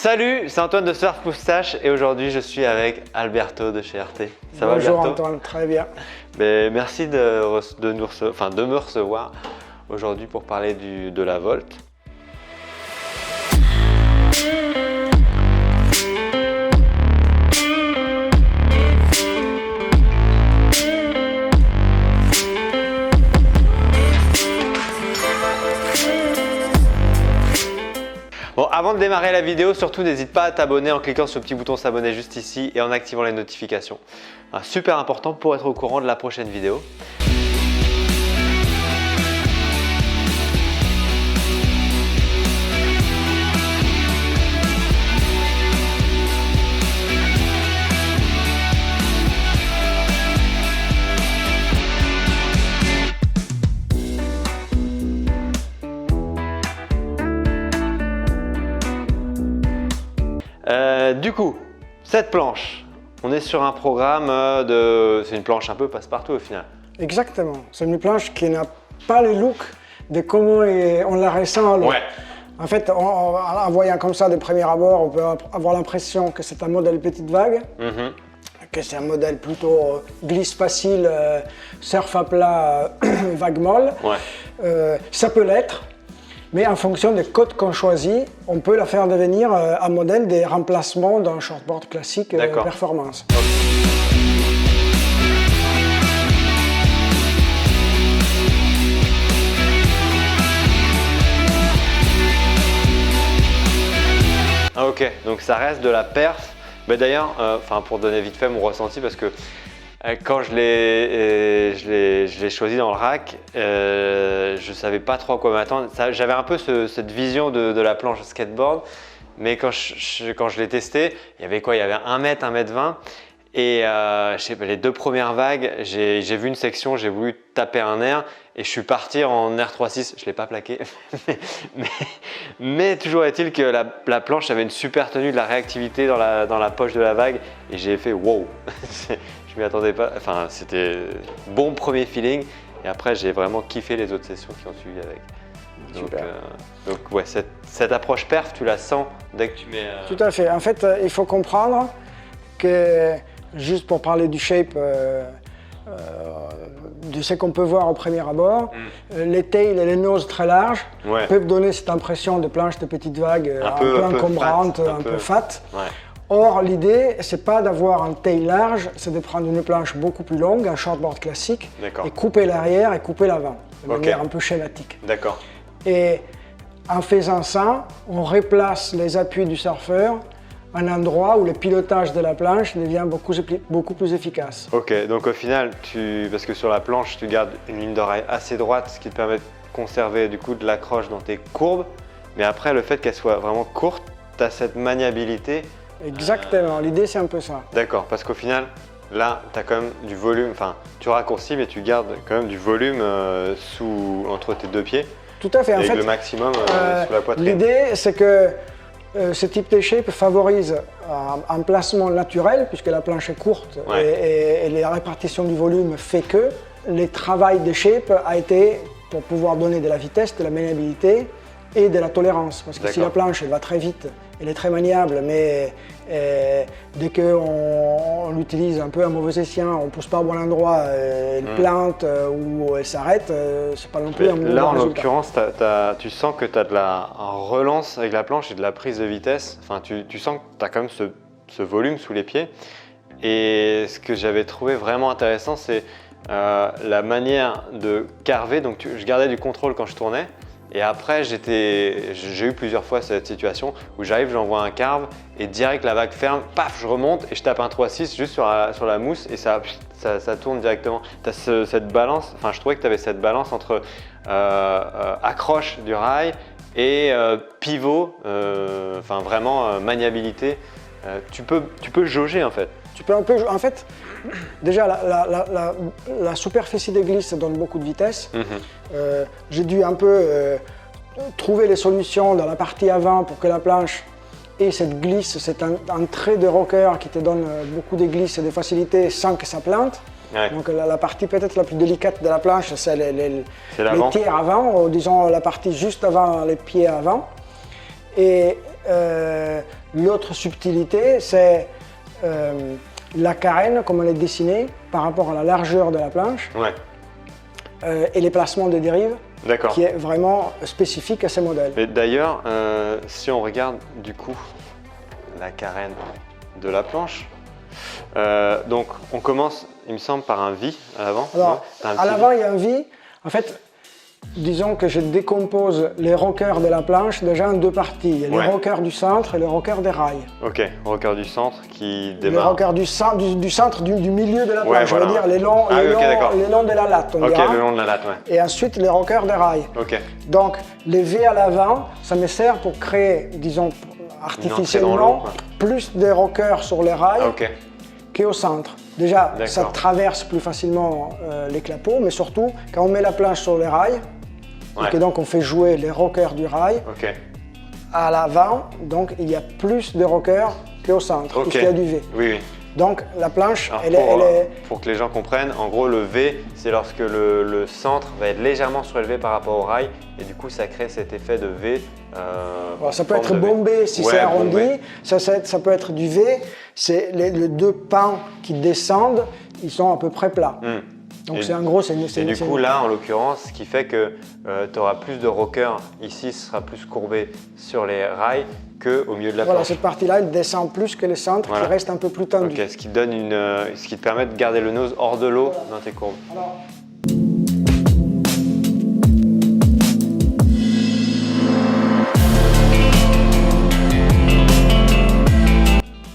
Salut, c'est Antoine de Surf Moustache et aujourd'hui je suis avec Alberto de chez RT. Ça va Bonjour Alberto? Antoine, très bien. Mais merci de me recevoir aujourd'hui pour parler de la Volt. Bon, avant de démarrer la vidéo, surtout n'hésite pas à t'abonner en cliquant sur le petit bouton s'abonner juste ici et en activant les notifications. Super important pour être au courant de la prochaine vidéo. Du coup, cette planche, on est sur un programme c'est une planche un peu passe-partout au final. Exactement, c'est une planche qui n'a pas le look de comment on la ressent. Ouais. En fait, en voyant comme ça de premier abord, on peut avoir l'impression que c'est un modèle petite vague, que c'est un modèle plutôt glisse facile, surf à plat, vague molle. Ouais. Ça peut l'être. Mais en fonction des codes qu'on choisit, on peut la faire devenir un modèle de remplacement d'un shortboard classique performance. Ok, donc ça reste de la perf. Mais d'ailleurs, pour donner vite fait mon ressenti, parce que quand je l'ai choisi dans le rack, je savais pas trop à quoi m'attendre. J'avais un peu cette vision de la planche skateboard, mais quand je l'ai testé, il y avait quoi? Il y avait 1 mètre, 1 mètre 20. Et je sais pas, les 2 premières vagues, j'ai vu une section, j'ai voulu taper un air et je suis parti en R36. Je ne l'ai pas plaqué, mais toujours est-il que la planche avait une super tenue, de la réactivité dans la poche de la vague et j'ai fait wow. Je m'y attendais pas, enfin c'était bon premier feeling et après j'ai vraiment kiffé les autres sessions qui ont suivi avec. Donc ouais, cette approche perf, tu la sens dès que tu mets… Tout à fait, en fait il faut comprendre que, juste pour parler du shape, de ce qu'on peut voir au premier abord, les tails et les noses très larges peuvent donner cette impression de planche de petite vague un peu encombrante, un peu fat. Ouais. Or, l'idée, c'est pas d'avoir un tail large, c'est de prendre une planche beaucoup plus longue, un shortboard classique, et couper l'arrière et couper l'avant, de manière un peu schématique. D'accord. Et en faisant ça, on replace les appuis du surfeur à un endroit où le pilotage de la planche devient beaucoup plus efficace. Ok, donc au final, parce que sur la planche, tu gardes une ligne d'oreille assez droite, ce qui te permet de conserver du coup de l'accroche dans tes courbes, mais après, le fait qu'elle soit vraiment courte, tu as cette maniabilité. Exactement, l'idée c'est un peu ça. D'accord, parce qu'au final, là, tu as quand même du volume, enfin, tu raccourcis, mais tu gardes quand même du volume entre tes 2 pieds. Tout à fait, en fait, le maximum sous la poitrine. L'idée, c'est que ce type de shape favorise un placement naturel, puisque la planche est courte et la répartition du volume fait que le travail de shape a été pour pouvoir donner de la vitesse, de la maniabilité et de la tolérance. Parce que si la planche elle va très vite, elle est très maniable, mais dès qu'on l'utilise un peu à mauvais escient, on ne pousse pas au bon endroit, elle plante ou elle s'arrête, c'est pas non plus un bon résultat. Là, en l'occurrence, tu sens que tu as de la relance avec la planche et de la prise de vitesse. Enfin, tu sens que tu as quand même ce volume sous les pieds. Et ce que j'avais trouvé vraiment intéressant, c'est la manière de carver. Donc, je gardais du contrôle quand je tournais. Et après, j'ai eu plusieurs fois cette situation où j'arrive, j'envoie un carve et direct la vague ferme, paf, je remonte et je tape un 3-6 juste sur la mousse et ça tourne directement. Tu as cette balance, enfin je trouvais que tu avais cette balance entre accroche du rail et pivot, enfin vraiment maniabilité. Tu peux jauger en fait. Tu peux un peu, en fait, déjà la superficie de glisse donne beaucoup de vitesse. J'ai dû un peu trouver les solutions dans la partie avant pour que la planche ait cette glisse, c'est un trait de rocker qui te donne beaucoup de glisse et de facilité sans que ça plante. Ouais. Donc la partie peut-être la plus délicate de la planche, c'est les tiers avant, ou disons la partie juste avant les pieds avant. Et L'autre subtilité, c'est la carène, comme elle est dessinée, par rapport à la largeur de la planche, et les placements de dérive, qui est vraiment spécifique à ces modèles. Et d'ailleurs, si on regarde du coup la carène de la planche, donc on commence, il me semble, par un V à l'avant. Alors, à l'avant, il y a un V. En fait, disons que je décompose les rockers de la planche déjà en deux parties. Il y a les rockers du centre et les rockers des rails. Ok, rocker du centre qui démarre. Les rockers du centre, du milieu de la planche, je veux dire les longs, les longs de la latte, on dira. Ok, le long de la latte, Et ensuite les rockers des rails. Ok. Donc les V à l'avant, ça me sert pour créer, disons, artificiellement, plus de rockers sur les rails qu'au centre. Déjà, ça traverse plus facilement les clapots, mais surtout, quand on met la planche sur les rails, et donc on fait jouer les rockers du rail, à l'avant, donc il y a plus de rockers qu'au centre, puisqu'il y a du V. Oui. Donc la planche, pour que les gens comprennent, en gros le V, c'est lorsque le centre va être légèrement surélevé par rapport au rail, et du coup ça crée cet effet de V. Ça peut être bombé si c'est arrondi, ça peut être du V. C'est les deux pans qui descendent, ils sont à peu près plats. Donc c'est en gros, c'est Et du coup là, en l'occurrence, ce qui fait que tu auras plus de rockers ici, ce sera plus courbé sur les rails qu'au milieu de la planche. Voilà, cette partie-là, elle descend plus que le centre qui reste un peu plus tendu. Ok, ce qui te permet de garder le nose hors de l'eau dans tes courbes. Alors,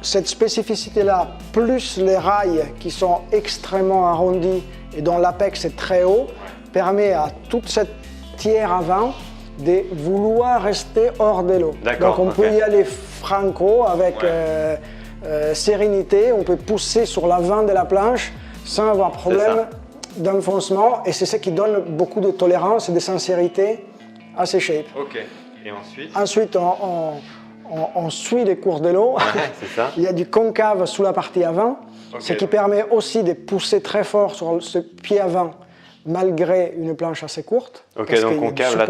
cette spécificité-là, plus les rails qui sont extrêmement arrondis et dont l'apex est très haut, permet à toute cette tiers avant de vouloir rester hors de l'eau. Donc on peut y aller franco, avec sérénité, on peut pousser sur l'avant de la planche sans avoir problème d'enfoncement, et c'est ce qui donne beaucoup de tolérance et de sincérité à ces shapes. Ok, et ensuite Ensuite, on suit les cours de l'eau. Il y a du concave sous la partie avant, ce qui permet aussi de pousser très fort sur ce pied avant, malgré une planche assez courte. Ok, donc concave, là,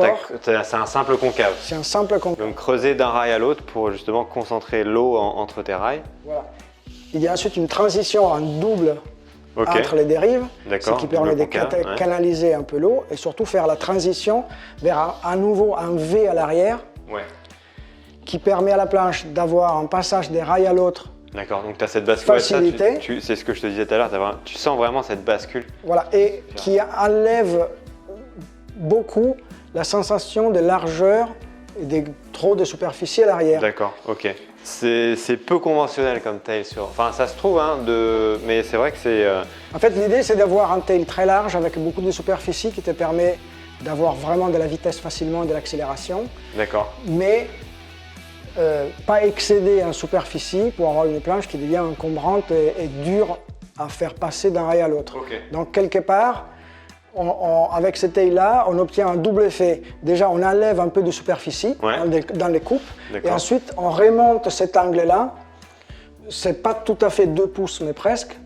c'est un simple concave. C'est un simple concave. Donc creuser d'un rail à l'autre pour justement concentrer l'eau entre tes rails. Voilà. Il y a ensuite une transition en double entre les dérives, ce qui permet de canaliser un peu l'eau et surtout faire la transition vers à nouveau un V à l'arrière. Qui permet à la planche d'avoir un passage des rails à l'autre. D'accord, donc tu as cette bascule. Facilité. C'est ce que je te disais tout à l'heure, tu sens vraiment cette bascule. Voilà, et qui enlève beaucoup la sensation de largeur et de trop de superficie à l'arrière. D'accord, ok. C'est peu conventionnel comme tail Enfin, ça se trouve, hein, mais c'est vrai que c'est... En fait, l'idée, c'est d'avoir un tail très large avec beaucoup de superficie qui te permet d'avoir vraiment de la vitesse facilement et de l'accélération. D'accord. Mais pas excéder en superficie pour avoir une planche qui devient encombrante et dure à faire passer d'un rail à l'autre. Donc quelque part, avec ce tail-là, on obtient un double effet. Déjà, on enlève un peu de superficie dans les coupes, et ensuite on remonte cet angle-là. C'est pas tout à fait 2 pouces, mais presque.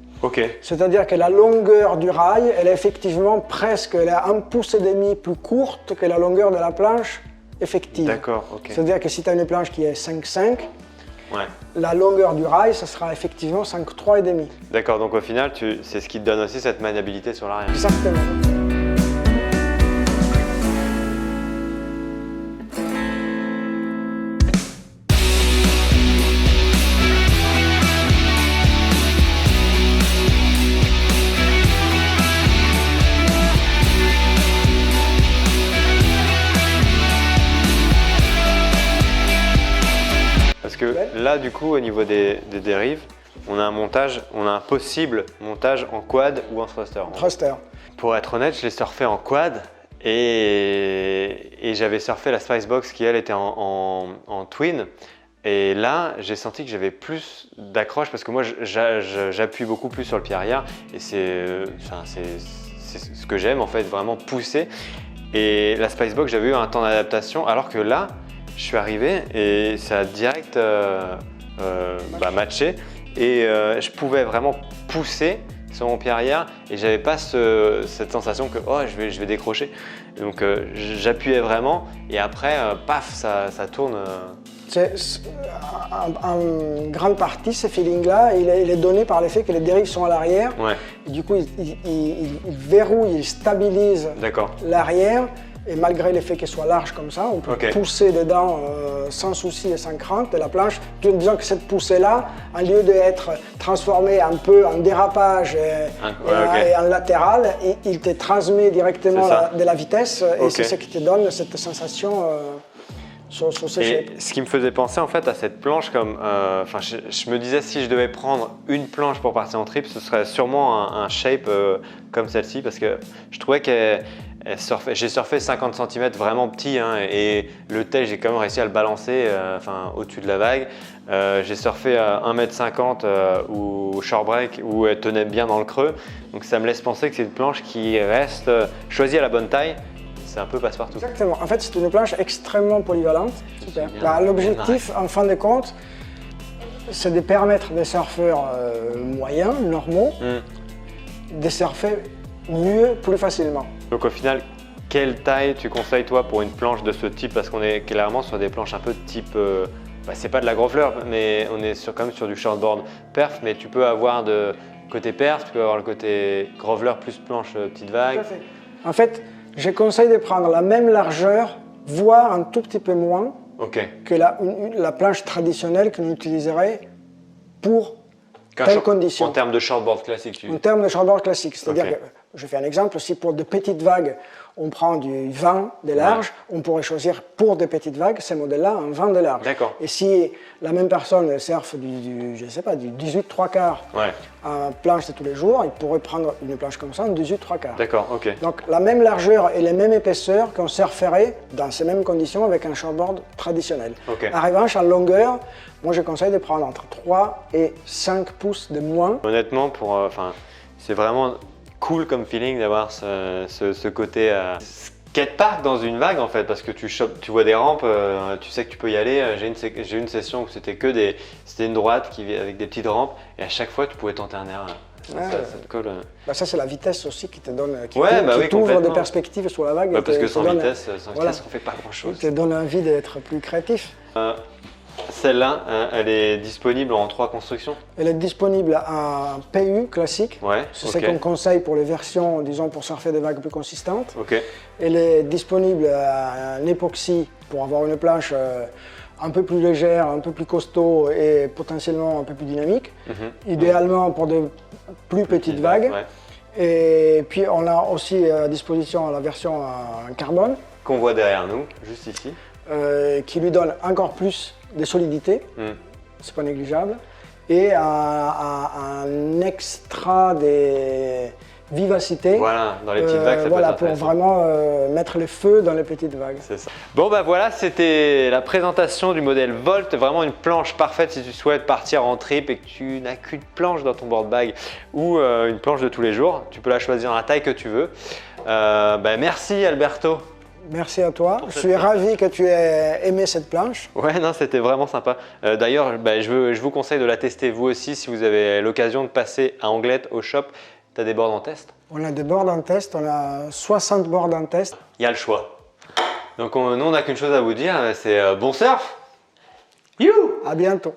C'est-à-dire que la longueur du rail, elle est effectivement presque 1,5 pouce plus courte que la longueur de la planche effective. D'accord, C'est-à-dire que si tu as une planche qui est 5,5, la longueur du rail, ça sera effectivement 5,3,5. D'accord, donc au final, c'est ce qui te donne aussi cette maniabilité sur l'arrière. Exactement. Là, du coup, au niveau des dérives, on a un possible montage en quad ou en thruster. Thruster. Pour être honnête, je l'ai surfé en quad et j'avais surfé la Spicebox qui, elle, était en twin. Et là, j'ai senti que j'avais plus d'accroche parce que moi, j'appuie beaucoup plus sur le pied arrière et c'est ce que j'aime, en fait, vraiment pousser. Et la Spicebox, j'avais eu un temps d'adaptation, alors que là, je suis arrivé et ça a direct matché et je pouvais vraiment pousser sur mon pied arrière et j'avais pas cette sensation que je vais décrocher. Donc j'appuyais vraiment et après paf, ça tourne En grande partie, ce feeling-là, il est donné par le fait que les dérives sont à l'arrière. Ouais. Et du coup, il verrouille, il stabilise l'arrière. Et malgré l'effet qu'elle soit large comme ça, on peut pousser dedans sans souci et sans crainte. Et la planche, disons que cette poussée-là, au lieu d'être transformée un peu en dérapage et en latéral, il te transmet directement de la vitesse. Et c'est ce qui te donne cette sensation sur ces shapes. Ce qui me faisait penser en fait à cette planche comme, je me disais si je devais prendre une planche pour partir en trip, ce serait sûrement un shape comme celle-ci parce que je trouvais qu'elle j'ai surfé 50 cm vraiment petit hein, et le tail j'ai quand même réussi à le balancer au-dessus de la vague. J'ai surfé à 1,50 m ou short break où elle tenait bien dans le creux. Donc ça me laisse penser que c'est une planche qui reste choisie à la bonne taille. C'est un peu passe-partout. Exactement. En fait, c'est une planche extrêmement polyvalente. L'objectif, en fin de compte, c'est de permettre des surfeurs moyens, normaux, de surfer mieux, plus facilement. Donc au final, quelle taille tu conseilles toi pour une planche de ce type? Parce qu'on est clairement sur des planches un peu de type, c'est pas de la growler, mais on est quand même sur du shortboard perf, mais tu peux avoir de côté perf, tu peux avoir le côté growler plus planche petite vague. Tout à fait. En fait, je conseille de prendre la même largeur, voire un tout petit peu moins que la planche traditionnelle que l'on utiliserait pour telle condition. En termes de shortboard classique. En termes de shortboard classique, c'est-à-dire que, je fais un exemple, si pour de petites vagues, on prend du 20 de large, on pourrait choisir pour des petites vagues ces modèles-là en 20 de large. Et si la même personne surfe du 18 3/4 en planche de tous les jours, il pourrait prendre une planche comme ça en 18 3/4. Donc la même largeur et les mêmes épaisseurs qu'on surferait dans ces mêmes conditions avec un shortboard traditionnel. En revanche, en longueur, moi je conseille de prendre entre 3 et 5 pouces de moins. Honnêtement, c'est vraiment cool comme feeling d'avoir ce côté skatepark dans une vague en fait, parce que tu vois des rampes, tu sais que tu peux y aller. J'ai une session où c'était une droite avec des petites rampes et à chaque fois tu pouvais tenter un air. Ça te colle. Ça c'est la vitesse aussi qui te donne, qui oui, t'ouvre des perspectives sur la vague. Parce que sans vitesse, on ne fait pas grand chose. Ça te donne envie d'être plus créatif. Celle-là, elle est disponible en 3 constructions? Elle est disponible en PU classique. C'est ce qu'on conseille pour les versions, disons, pour surfer des vagues plus consistantes. Elle est disponible en époxy pour avoir une planche un peu plus légère, un peu plus costaud et potentiellement un peu plus dynamique. Idéalement pour de plus petites vagues. Et puis on a aussi à disposition la version en carbone. Qu'on voit derrière nous, juste ici. Qui lui donne encore plus de solidité, c'est pas négligeable, et un extra de vivacité. Dans les petites vagues, ça peut être pour vraiment mettre le feu dans les petites vagues. C'est ça. Bon voilà, c'était la présentation du modèle Volt, vraiment une planche parfaite si tu souhaites partir en trip et que tu n'as qu'une planche dans ton board bag ou une planche de tous les jours. Tu peux la choisir la taille que tu veux. Merci Alberto. Merci à toi. Je suis ravi que tu aies aimé cette planche. Non, c'était vraiment sympa. D'ailleurs, je vous conseille de la tester vous aussi si vous avez l'occasion de passer à Anglette au shop. Tu as des boards en test? On a des boards en test, on a 60 boards en test. Il y a le choix. Donc nous, on n'a qu'une chose à vous dire, c'est bon surf. À bientôt.